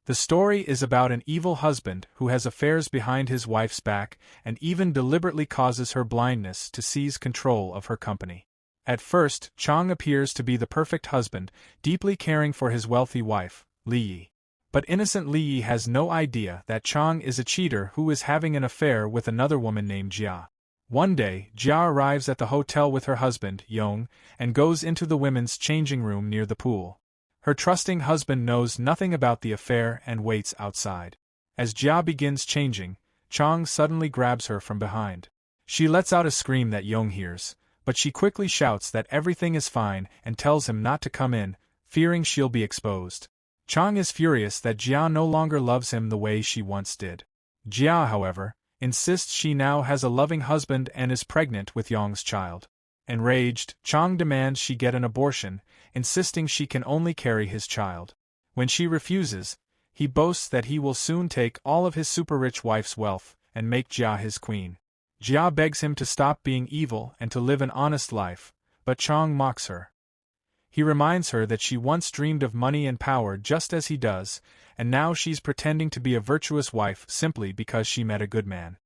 The story is about an evil husband who has affairs behind his wife's back and even deliberately causes her blindness to seize control of her company. At first, Chang appears to be the perfect husband, deeply caring for his wealthy wife, Li Yi. But innocent Li Yi has no idea that Chang is a cheater who is having an affair with another woman named Jia. One day, Jia arrives at the hotel with her husband, Yong, and goes into the women's changing room near the pool. Her trusting husband knows nothing about the affair and waits outside. As Jia begins changing, Chang suddenly grabs her from behind. She lets out a scream that Yong hears, but she quickly shouts that everything is fine and tells him not to come in, fearing she'll be exposed. Chang is furious that Jia no longer loves him the way she once did. Jia, however, insists she now has a loving husband and is pregnant with Yong's child. Enraged, Chang demands she get an abortion, insisting she can only carry his child. When she refuses, he boasts that he will soon take all of his super-rich wife's wealth and make Jia his queen. Jia begs him to stop being evil and to live an honest life, but Chang mocks her. He reminds her that she once dreamed of money and power just as he does, and now she's pretending to be a virtuous wife simply because she met a good man.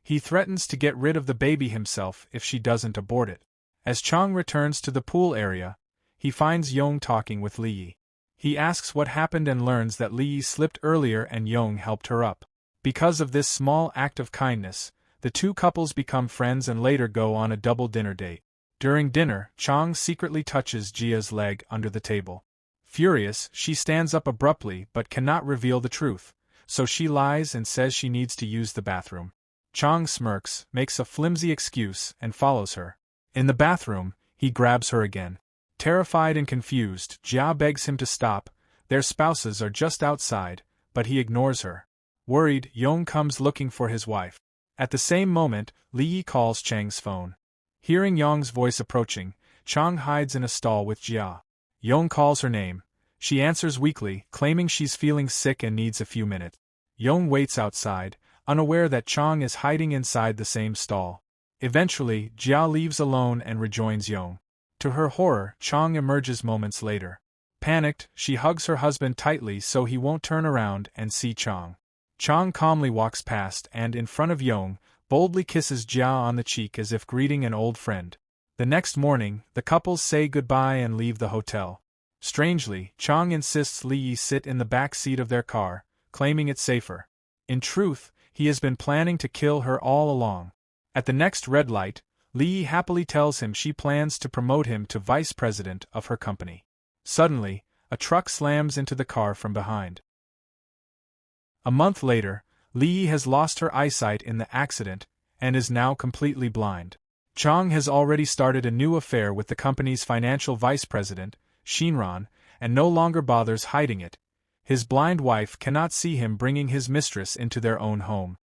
He threatens to get rid of the baby himself if she doesn't abort it. As Chang returns to the pool area, he finds Yong talking with Li Yi. He asks what happened and learns that Li Yi slipped earlier and Yong helped her up. Because of this small act of kindness, the two couples become friends and later go on a double dinner date. During dinner, Chang secretly touches Jia's leg under the table. Furious, she stands up abruptly but cannot reveal the truth, so she lies and says she needs to use the bathroom. Chang smirks, makes a flimsy excuse, and follows her. In the bathroom, he grabs her again. Terrified and confused, Jia begs him to stop. Their spouses are just outside, but he ignores her. Worried, Yong comes looking for his wife. At the same moment, Li Yi calls Chang's phone. Hearing Yong's voice approaching, Chang hides in a stall with Jia. Yong calls her name. She answers weakly, claiming she's feeling sick and needs a few minutes. Yong waits outside, unaware that Chang is hiding inside the same stall. Eventually, Jia leaves alone and rejoins Yong. To her horror, Chang emerges moments later. Panicked, she hugs her husband tightly so he won't turn around and see Chang. Chang calmly walks past and, in front of Yong, boldly kisses Jia on the cheek as if greeting an old friend. The next morning, the couples say goodbye and leave the hotel. Strangely, Chang insists Li Yi sit in the back seat of their car, claiming it's safer. In truth, he has been planning to kill her all along. At the next red light, Li Yi happily tells him she plans to promote him to vice president of her company. Suddenly, a truck slams into the car from behind. A month later, Li Yi has lost her eyesight in the accident and is now completely blind. Chang has already started a new affair with the company's financial vice president, Shinran, and no longer bothers hiding it. His blind wife cannot see him bringing his mistress into their own home.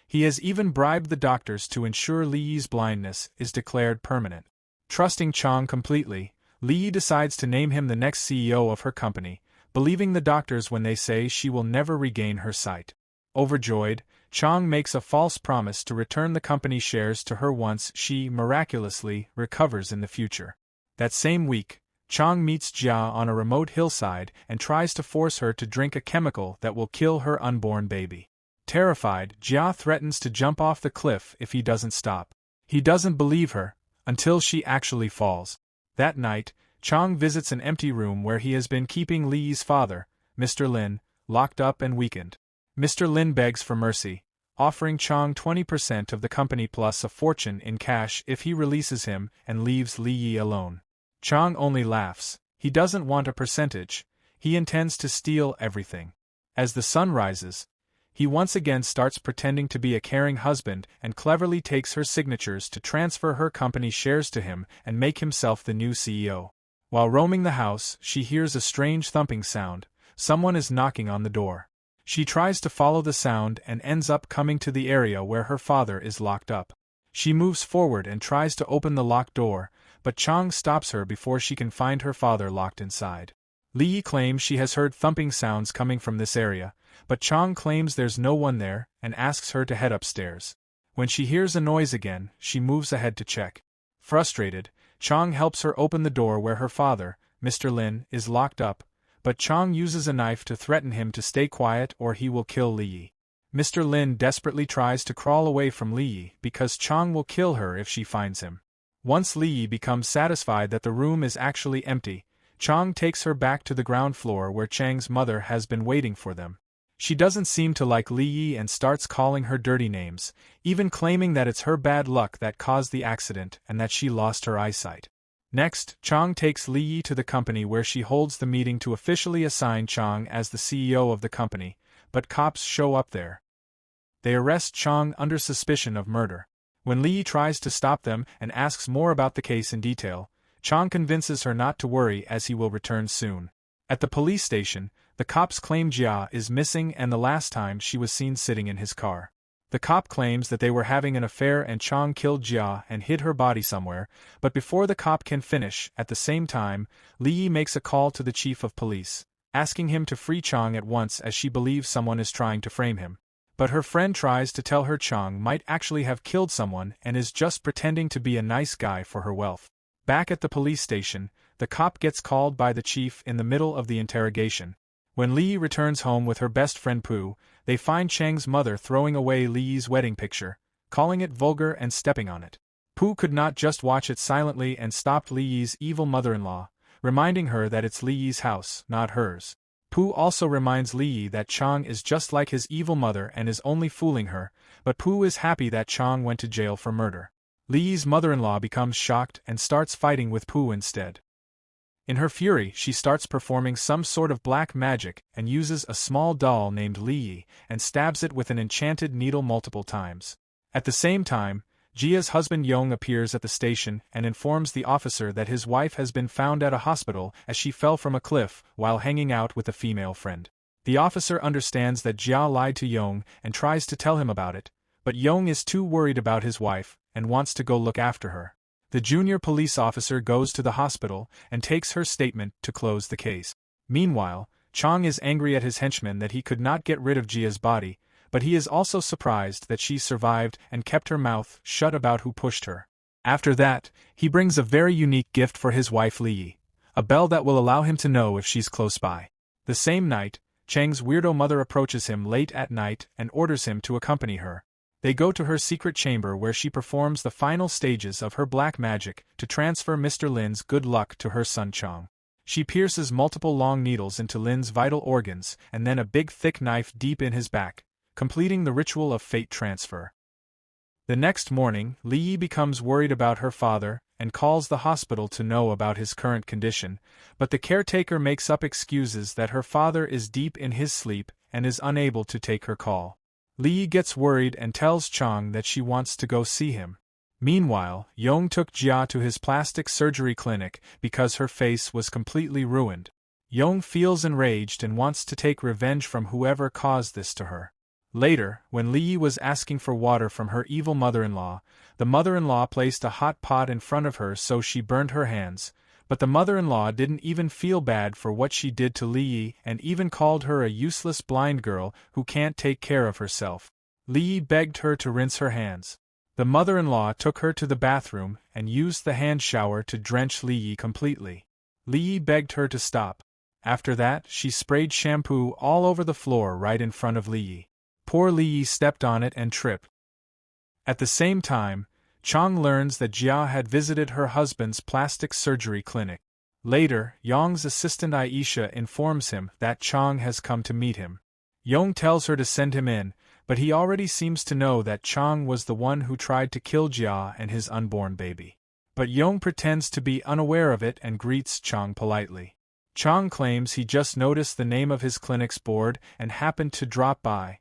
He has even bribed the doctors to ensure Li Yi's blindness is declared permanent. Trusting Chang completely, Li Yi decides to name him the next CEO of her company, believing the doctors when they say she will never regain her sight. Overjoyed, Chang makes a false promise to return the company shares to her once she, miraculously, recovers in the future. That same week, Chang meets Jia on a remote hillside and tries to force her to drink a chemical that will kill her unborn baby. Terrified, Jia threatens to jump off the cliff if he doesn't stop. He doesn't believe her, until she actually falls. That night, Chang visits an empty room where he has been keeping Li Yi's father, Mr. Lin, locked up and weakened. Mr. Lin begs for mercy, offering Chang 20% of the company plus a fortune in cash if he releases him and leaves Li Yi alone. Chang only laughs. He doesn't want a percentage, he intends to steal everything. As the sun rises, he once again starts pretending to be a caring husband and cleverly takes her signatures to transfer her company shares to him and make himself the new CEO. While roaming the house, she hears a strange thumping sound. Someone is knocking on the door. She tries to follow the sound and ends up coming to the area where her father is locked up. She moves forward and tries to open the locked door, but Chang stops her before she can find her father locked inside. Li Yi claims she has heard thumping sounds coming from this area, but Chang claims there's no one there and asks her to head upstairs. When she hears a noise again, she moves ahead to check. Frustrated, Chang helps her open the door where her father, Mr. Lin, is locked up, but Chang uses a knife to threaten him to stay quiet or he will kill Li Yi. Mr. Lin desperately tries to crawl away from Li Yi because Chang will kill her if she finds him. Once Li Yi becomes satisfied that the room is actually empty, Chang takes her back to the ground floor where Chang's mother has been waiting for them. She doesn't seem to like Li Yi and starts calling her dirty names, even claiming that it's her bad luck that caused the accident and that she lost her eyesight. Next, Chang takes Li Yi to the company where she holds the meeting to officially assign Chang as the CEO of the company, but cops show up there. They arrest Chang under suspicion of murder. When Li Yi tries to stop them and asks more about the case in detail, Chang convinces her not to worry as he will return soon. At the police station, the cops claim Jia is missing and the last time she was seen sitting in his car. The cop claims that they were having an affair and Chang killed Jia and hid her body somewhere, but before the cop can finish, at the same time, Li Yi makes a call to the chief of police, asking him to free Chang at once as she believes someone is trying to frame him. But her friend tries to tell her Chang might actually have killed someone and is just pretending to be a nice guy for her wealth. Back at the police station, the cop gets called by the chief in the middle of the interrogation. When Li Yi returns home with her best friend Pooh, they find Chang's mother throwing away Li Yi's wedding picture, calling it vulgar and stepping on it. Pooh could not just watch it silently and stopped Li Yi's evil mother-in-law, reminding her that it's Li Yi's house, not hers. Pooh also reminds Li Yi that Chang is just like his evil mother and is only fooling her, but Pooh is happy that Chang went to jail for murder. Li Yi's mother-in-law becomes shocked and starts fighting with Pooh instead. In her fury, she starts performing some sort of black magic and uses a small doll named Li Yi and stabs it with an enchanted needle multiple times. At the same time, Jia's husband Yong appears at the station and informs the officer that his wife has been found at a hospital as she fell from a cliff while hanging out with a female friend. The officer understands that Jia lied to Yong and tries to tell him about it, but Yong is too worried about his wife and wants to go look after her. The junior police officer goes to the hospital and takes her statement to close the case. Meanwhile, Chang is angry at his henchman that he could not get rid of Jia's body, but he is also surprised that she survived and kept her mouth shut about who pushed her. After that, he brings a very unique gift for his wife Li Yi, a bell that will allow him to know if she's close by. The same night, Chang's weirdo mother approaches him late at night and orders him to accompany her. They go to her secret chamber where she performs the final stages of her black magic to transfer Mr. Lin's good luck to her son Chang. She pierces multiple long needles into Lin's vital organs and then a big thick knife deep in his back, completing the ritual of fate transfer. The next morning, Li Yi becomes worried about her father and calls the hospital to know about his current condition, but the caretaker makes up excuses that her father is deep in his sleep and is unable to take her call. Li Yi gets worried and tells Chang that she wants to go see him. Meanwhile, Yong took Jia to his plastic surgery clinic because her face was completely ruined. Yong feels enraged and wants to take revenge from whoever caused this to her. Later, when Li Yi was asking for water from her evil mother-in-law, the mother-in-law placed a hot pot in front of her so she burned her hands, but the mother-in-law didn't even feel bad for what she did to Li Yi and even called her a useless blind girl who can't take care of herself. Li Yi begged her to rinse her hands. The mother-in-law took her to the bathroom and used the hand shower to drench Li Yi completely. Li Yi begged her to stop. After that, she sprayed shampoo all over the floor right in front of Li Yi. Poor Li Yi stepped on it and tripped. At the same time, Chang learns that Jia had visited her husband's plastic surgery clinic. Later, Yong's assistant Aisha informs him that Chang has come to meet him. Yong tells her to send him in, but he already seems to know that Chang was the one who tried to kill Jia and his unborn baby. But Yong pretends to be unaware of it and greets Chang politely. Chang claims he just noticed the name of his clinic's board and happened to drop by.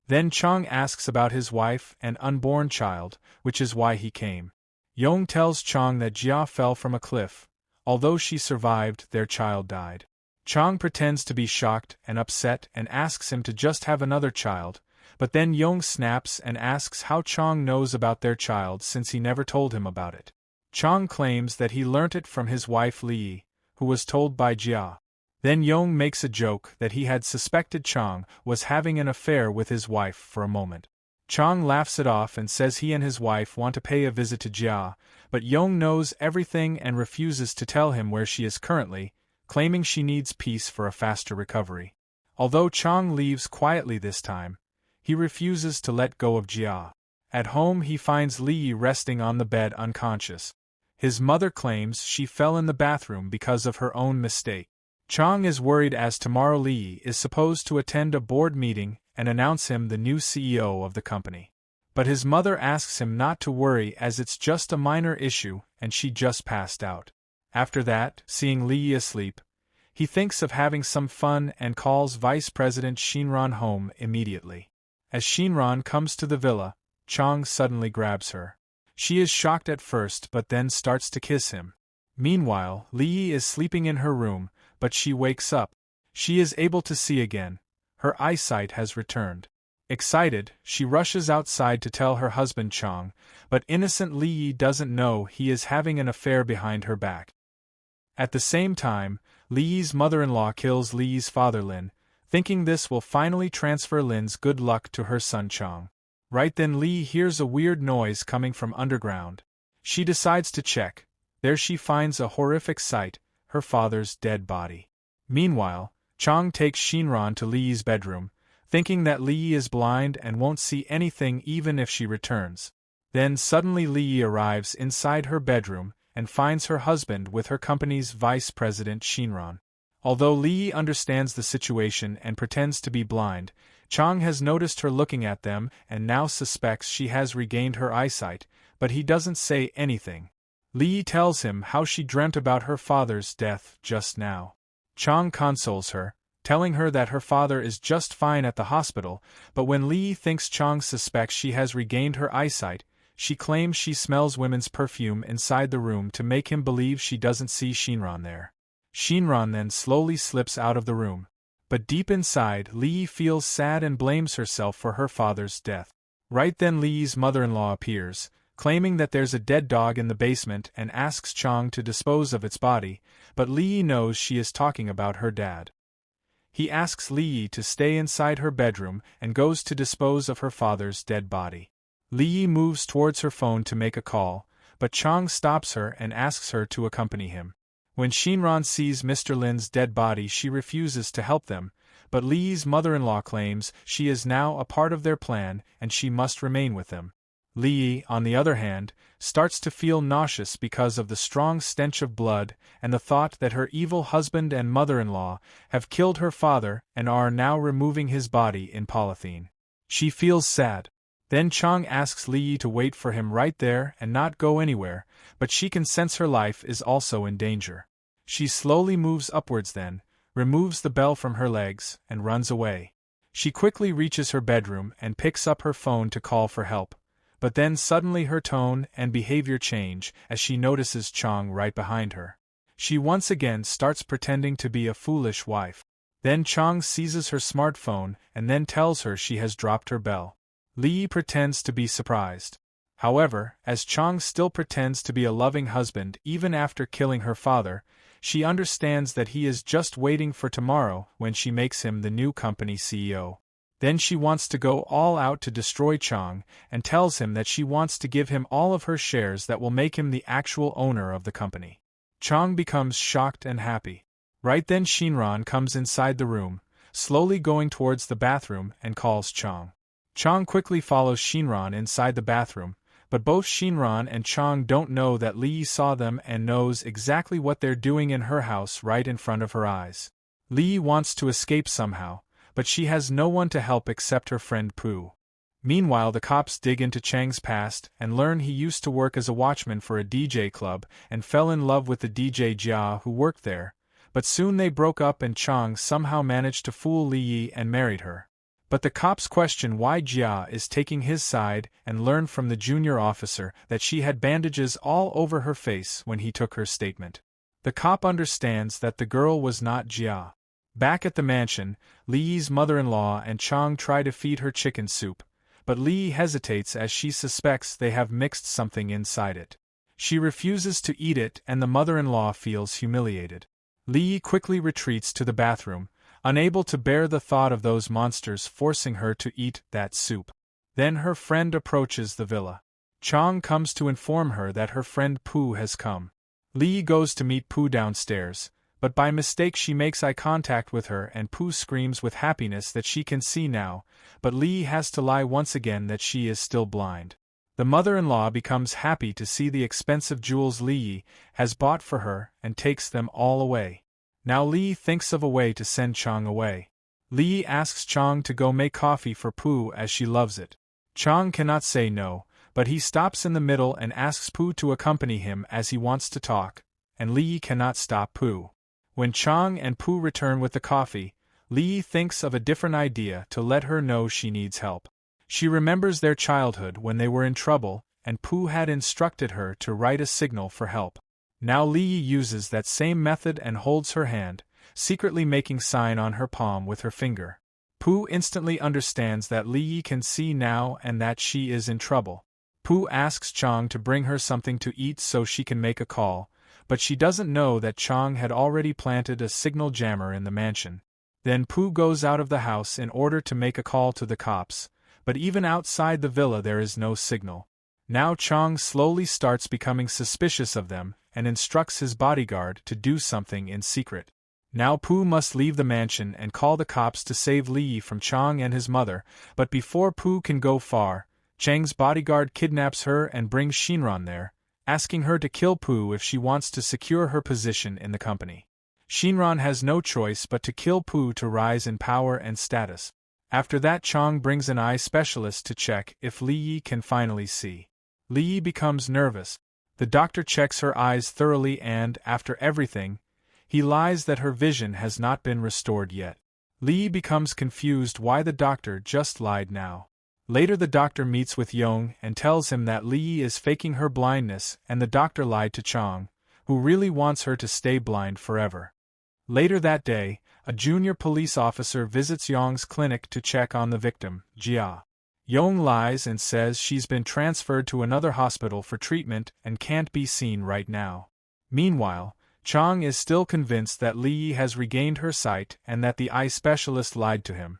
Then Chang asks about his wife and unborn child, which is why he came. Yong tells Chang that Jia fell from a cliff. Although she survived, their child died. Chang pretends to be shocked and upset and asks him to just have another child, but then Yong snaps and asks how Chang knows about their child since he never told him about it. Chang claims that he learnt it from his wife Li Yi, who was told by Jia. Then Yong makes a joke that he had suspected Chang was having an affair with his wife for a moment. Chang laughs it off and says he and his wife want to pay a visit to Jia, but Yong knows everything and refuses to tell him where she is currently, claiming she needs peace for a faster recovery. Although Chang leaves quietly this time, he refuses to let go of Jia. At home he finds Li resting on the bed unconscious. His mother claims she fell in the bathroom because of her own mistake. Chang is worried as tomorrow Li is supposed to attend a board meeting and announce him the new CEO of the company. But his mother asks him not to worry as it's just a minor issue and she just passed out. After that, seeing Li asleep, he thinks of having some fun and calls Vice President Shinran home immediately. As Shinran comes to the villa, Chang suddenly grabs her. She is shocked at first but then starts to kiss him. Meanwhile, Li is sleeping in her room, but she wakes up. She is able to see again. Her eyesight has returned. Excited, she rushes outside to tell her husband Chang, but innocent Li doesn't know he is having an affair behind her back. At the same time, Li's mother-in-law kills Li's father Lin, thinking this will finally transfer Lin's good luck to her son Chang. Right then Li hears a weird noise coming from underground. She decides to check. There she finds a horrific sight, her father's dead body. Meanwhile, Chang takes Shinran to Li's bedroom, thinking that Li is blind and won't see anything even if she returns. Then suddenly Li arrives inside her bedroom and finds her husband with her company's vice president Shinran. Although Li understands the situation and pretends to be blind, Chang has noticed her looking at them and now suspects she has regained her eyesight, but he doesn't say anything. Li tells him how she dreamt about her father's death just now. Chang consoles her, telling her that her father is just fine at the hospital, but when Li thinks Chang suspects she has regained her eyesight, she claims she smells women's perfume inside the room to make him believe she doesn't see Shinran there. Shinran then slowly slips out of the room. But deep inside, Li feels sad and blames herself for her father's death. Right then Li's mother-in-law appears, claiming that there's a dead dog in the basement and asks Chang to dispose of its body, but Li knows she is talking about her dad. He asks Li to stay inside her bedroom and goes to dispose of her father's dead body. Li moves towards her phone to make a call, but Chang stops her and asks her to accompany him. When Shinran sees Mr. Lin's dead body, she refuses to help them, but Li's mother-in-law claims she is now a part of their plan and she must remain with them. Li, on the other hand, starts to feel nauseous because of the strong stench of blood and the thought that her evil husband and mother-in-law have killed her father and are now removing his body in polythene. She feels sad. Then Chang asks Li to wait for him right there and not go anywhere, but she can sense her life is also in danger. She slowly moves upwards then, removes the bell from her legs, and runs away. She quickly reaches her bedroom and picks up her phone to call for help, but then suddenly her tone and behavior change as she notices Chang right behind her. She once again starts pretending to be a foolish wife. Then Chang seizes her smartphone and then tells her she has dropped her bell. Li pretends to be surprised. However, as Chang still pretends to be a loving husband even after killing her father, she understands that he is just waiting for tomorrow when she makes him the new company CEO. Then she wants to go all out to destroy Chang and tells him that she wants to give him all of her shares that will make him the actual owner of the company. Chang becomes shocked and happy. Right then Shinran comes inside the room, slowly going towards the bathroom and calls Chang. Chang quickly follows Shinran inside the bathroom, but both Shinran and Chang don't know that Li saw them and knows exactly what they're doing in her house right in front of her eyes. Li wants to escape somehow, but she has no one to help except her friend Pooh. Meanwhile, the cops dig into Chang's past and learn he used to work as a watchman for a DJ club and fell in love with the DJ Jia who worked there, but soon they broke up and Chang somehow managed to fool Li and married her. But the cops question why Jia is taking his side and learn from the junior officer that she had bandages all over her face when he took her statement. The cop understands that the girl was not Jia. Back at the mansion, Li's mother-in-law and Chang try to feed her chicken soup, but Li hesitates as she suspects they have mixed something inside it. She refuses to eat it and the mother-in-law feels humiliated. Li quickly retreats to the bathroom, unable to bear the thought of those monsters forcing her to eat that soup. Then her friend approaches the villa. Chang comes to inform her that her friend Pooh has come. Li goes to meet Pooh downstairs, but by mistake she makes eye contact with her and Pooh screams with happiness that she can see now, but Lee has to lie once again that she is still blind. The mother-in-law becomes happy to see the expensive jewels Lee has bought for her and takes them all away. Now Lee thinks of a way to send Chang away. Lee asks Chang to go make coffee for Pooh as she loves it. Chang cannot say no, but he stops in the middle and asks Pooh to accompany him as he wants to talk, and Lee cannot stop Pooh. When Chang and Pooh return with the coffee, Lee thinks of a different idea to let her know she needs help. She remembers their childhood when they were in trouble, and Pooh had instructed her to write a signal for help. Now Lee uses that same method and holds her hand, secretly making sign on her palm with her finger. Pooh instantly understands that Lee can see now and that she is in trouble. Pooh asks Chang to bring her something to eat so she can make a call, but she doesn't know that Chang had already planted a signal jammer in the mansion. Then Pooh goes out of the house in order to make a call to the cops, but even outside the villa there is no signal. Now Chang slowly starts becoming suspicious of them and instructs his bodyguard to do something in secret. Now Pooh must leave the mansion and call the cops to save Lee from Chang and his mother, but before Pooh can go far, Chang's bodyguard kidnaps her and brings Shinran there, asking her to kill Pooh if she wants to secure her position in the company. Shinran has no choice but to kill Pooh to rise in power and status. After that, Chang brings an eye specialist to check if Lee can finally see. Lee becomes nervous. The doctor checks her eyes thoroughly and, after everything, he lies that her vision has not been restored yet. Lee becomes confused why the doctor just lied now. Later the doctor meets with Yong and tells him that Lee is faking her blindness and the doctor lied to Chang, who really wants her to stay blind forever. Later that day, a junior police officer visits Yong's clinic to check on the victim, Jia. Yong lies and says she's been transferred to another hospital for treatment and can't be seen right now. Meanwhile, Chang is still convinced that Lee has regained her sight and that the eye specialist lied to him.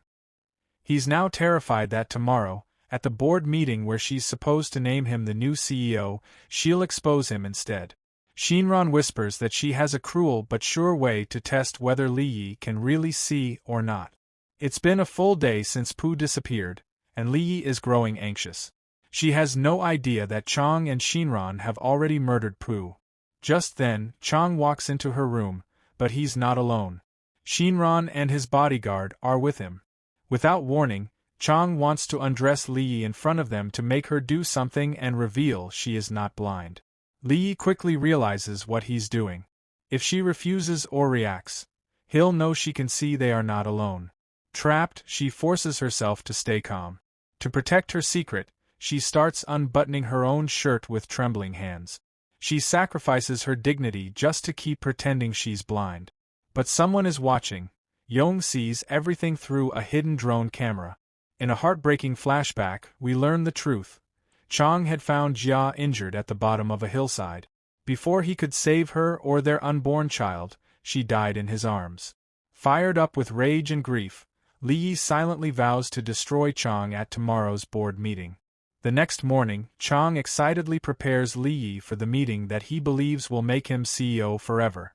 He's now terrified that tomorrow, at the board meeting where she's supposed to name him the new CEO, she'll expose him instead. Shinran whispers that she has a cruel but sure way to test whether Lee can really see or not. It's been a full day since Pooh disappeared, and Lee is growing anxious. She has no idea that Chang and Shinran have already murdered Pooh. Just then, Chang walks into her room, but he's not alone. Shinran and his bodyguard are with him. Without warning, Chang wants to undress Lee in front of them to make her do something and reveal she is not blind. Lee quickly realizes what he's doing. If she refuses or reacts, he'll know she can see they are not alone. Trapped, she forces herself to stay calm. To protect her secret, she starts unbuttoning her own shirt with trembling hands. She sacrifices her dignity just to keep pretending she's blind. But someone is watching. Yong sees everything through a hidden drone camera. In a heartbreaking flashback, we learn the truth. Chang had found Jia injured at the bottom of a hillside. Before he could save her or their unborn child, she died in his arms. Fired up with rage and grief, Li silently vows to destroy Chang at tomorrow's board meeting. The next morning, Chang excitedly prepares Li for the meeting that he believes will make him CEO forever.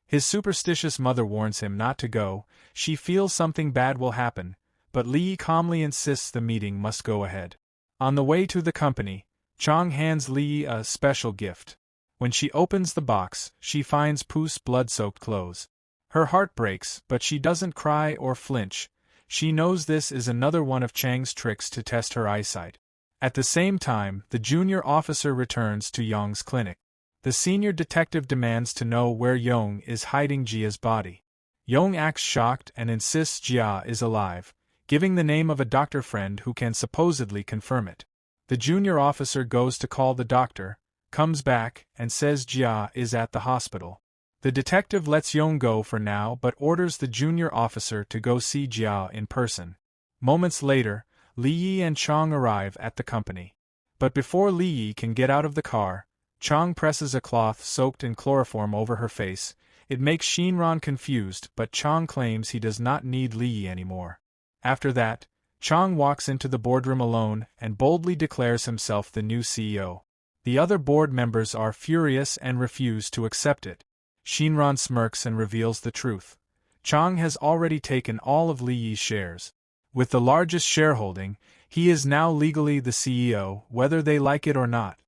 His superstitious mother warns him not to go. She feels something bad will happen, but Li calmly insists the meeting must go ahead. On the way to the company, Chang hands Li a special gift. When she opens the box, she finds Pooh's blood-soaked clothes. Her heart breaks, but she doesn't cry or flinch. She knows this is another one of Chang's tricks to test her eyesight. At the same time, the junior officer returns to Yong's clinic. The senior detective demands to know where Yong is hiding Jia's body. Yong acts shocked and insists Jia is alive, giving the name of a doctor friend who can supposedly confirm it. The junior officer goes to call the doctor, comes back, and says Jia is at the hospital. The detective lets Yong go for now but orders the junior officer to go see Jia in person. Moments later, Li Yi and Chang arrive at the company. But before Li Yi can get out of the car, Chang presses a cloth soaked in chloroform over her face. It makes Shinran confused, but Chang claims he does not need Li Yi anymore. After that, Chang walks into the boardroom alone and boldly declares himself the new CEO. The other board members are furious and refuse to accept it. Shinran smirks and reveals the truth. Chang has already taken all of Li Yi's shares. With the largest shareholding, he is now legally the CEO, whether they like it or not.